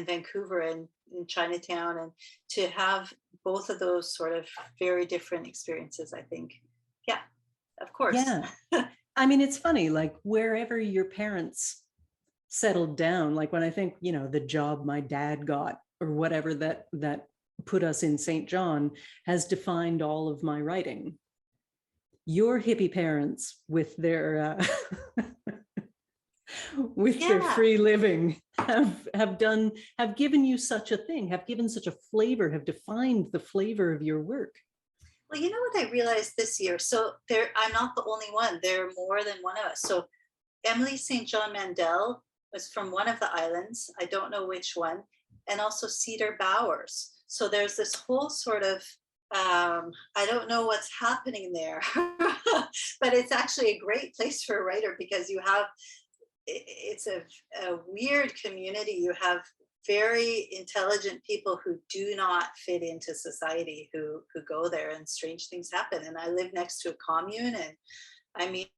Vancouver and in Chinatown, and to have both of those sort of very different experiences, I think. Yeah, of course. Yeah. I mean, it's funny, like wherever your parents settled down, like when I think, you know, the job my dad got or whatever that put us in St. John has defined all of my writing. Your hippie parents with their with their Yeah. free living have given you such a thing, have given such a flavor, have defined the flavor of your work. Well, you know what I realized this year? So I'm not the only one. There are more than one of us. So Emily St. John Mandel was from one of the islands. I don't know which one. And also Cedar Bowers. So there's this whole sort of, I don't know what's happening there, but it's actually a great place for a writer because you have, it's a weird community. You have very intelligent people who do not fit into society who go there, and strange things happen. And I live next to a commune, and I mean,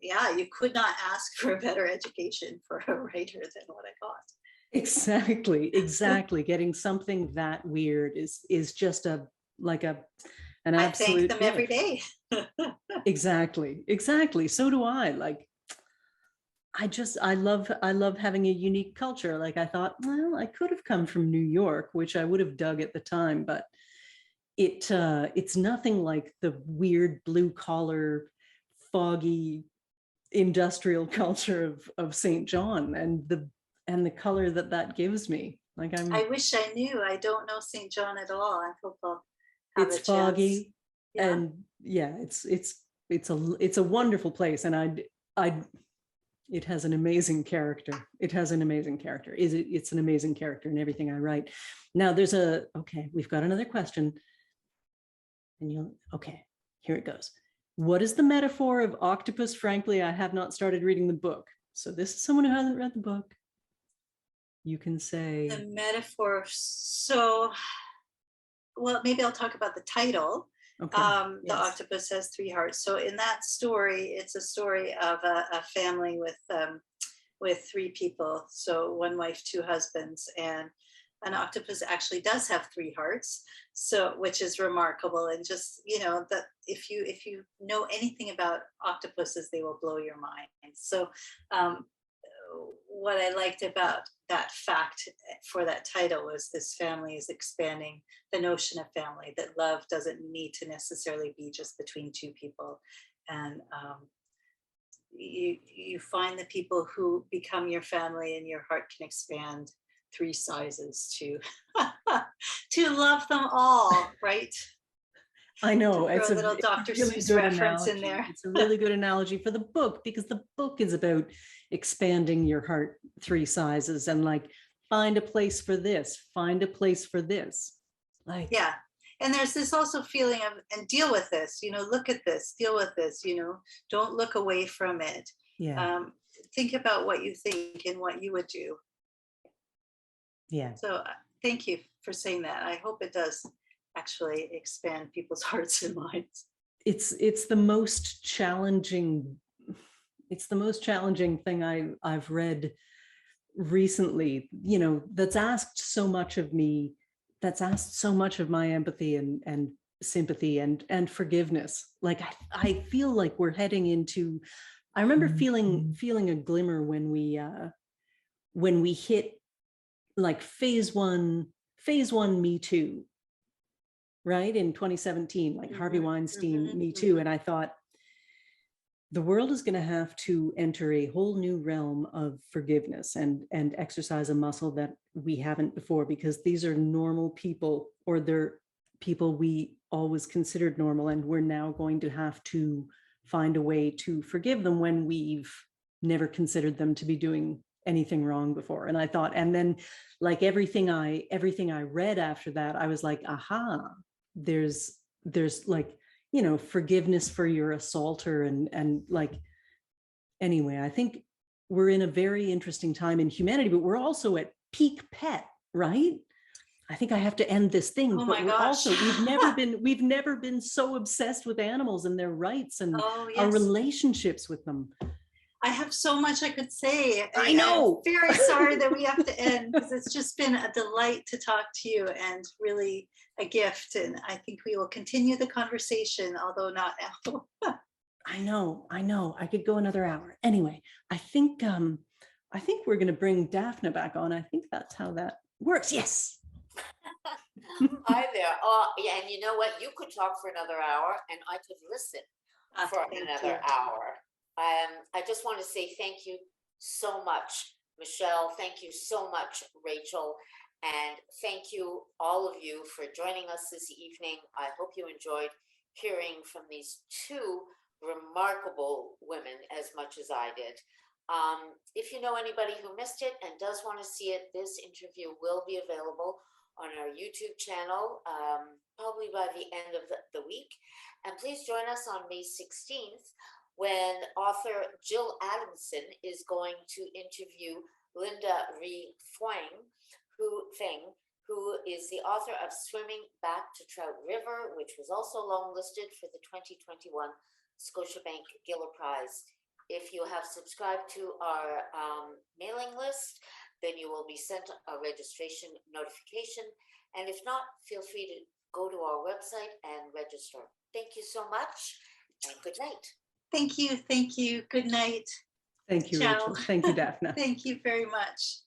yeah, you could not ask for a better education for a writer than what I got. Exactly. Getting something that weird is just an absolute I thank them every day. Exactly. So do I. Like, I love having a unique culture. Like I thought, well, I could have come from New York, which I would have dug at the time, but it's nothing like the weird blue collar, foggy industrial culture of St. John and the color that gives me. Like I wish I knew. I don't know St. John at all. I hope I'll have it's a chance. foggy, Yeah. and yeah, it's a wonderful place, and it has an amazing character. It's an amazing character in everything I write. Now we've got another question, and here it goes. What is the metaphor of octopus? Frankly, I have not started reading the book. So this is someone who hasn't read the book. You can say The metaphor. So, well, maybe I'll talk about the title. okay. The Yes. Octopus Has Three Hearts. So in that story, it's a story of a family with three people. So one wife, two husbands, and an octopus actually does have three hearts. So, which is remarkable. And just, you know, that if you know anything about octopuses, they will blow your mind. So what I liked about that fact for that title was this family is expanding the notion of family, that love doesn't need to necessarily be just between two people. And you find the people who become your family, and your heart can expand 3 sizes to to love them all, right? I know it's a little Dr. Seuss reference in there. It's a really good analogy for the book, because the book is about expanding your heart 3 sizes and like, find a place for this, find a place for this. Like, yeah. And there's this also feeling of, and deal with this, you know, look at this, deal with this, you know, don't look away from it. yeah. Think about what you think and what you would do. Yeah. So thank you for saying that. I hope it does actually expand people's hearts and minds. It's the most challenging thing I've read recently, you know, that's asked so much of me, that's asked so much of my empathy and sympathy and forgiveness. Like I feel like we're heading into, I remember feeling a glimmer when we hit like phase one Me Too, right? In 2017, like Harvey Weinstein, Me Too. And I thought, the world is going to have to enter a whole new realm of forgiveness and exercise a muscle that we haven't before, because these are normal people, or they're people we always considered normal. And we're now going to have to find a way to forgive them when we've never considered them to be doing anything wrong before. And I thought, and then like everything I read after that, I was like, aha, there's like, you know, forgiveness for your assaulter and like, anyway, I think we're in a very interesting time in humanity, but we're also at peak pet, right? I think I have to end this thing, Oh but my we're gosh. also, we've never been so obsessed with animals and their rights and our relationships with them. I have so much I could say. I know. I'm very sorry that we have to end, because it's just been a delight to talk to you and really a gift. And I think we will continue the conversation, although not now. I know. I could go another hour. Anyway, I think we're going to bring Daphne back on. I think that's how that works. Yes. Hi there. Yeah, and you know what? You could talk for another hour and I could listen for Thank another you. hour. I just want to say thank you so much, Michelle. Thank you so much, Rachel. And thank you, all of you, for joining us this evening. I hope you enjoyed hearing from these two remarkable women as much as I did. If you know anybody who missed it and does want to see it, this interview will be available on our YouTube channel, probably by the end of the week. And please join us on May 16th when author Jill Adamson is going to interview Linda Ree who is the author of Swimming Back to Trout River, which was also longlisted for the 2021 Scotiabank Giller Prize. If you have subscribed to our mailing list, then you will be sent a registration notification. And if not, feel free to go to our website and register. Thank you so much and good night. Thank you. Thank you. Good night. Thank you, Ciao. Rachel. Thank you, Daphne. Thank you very much.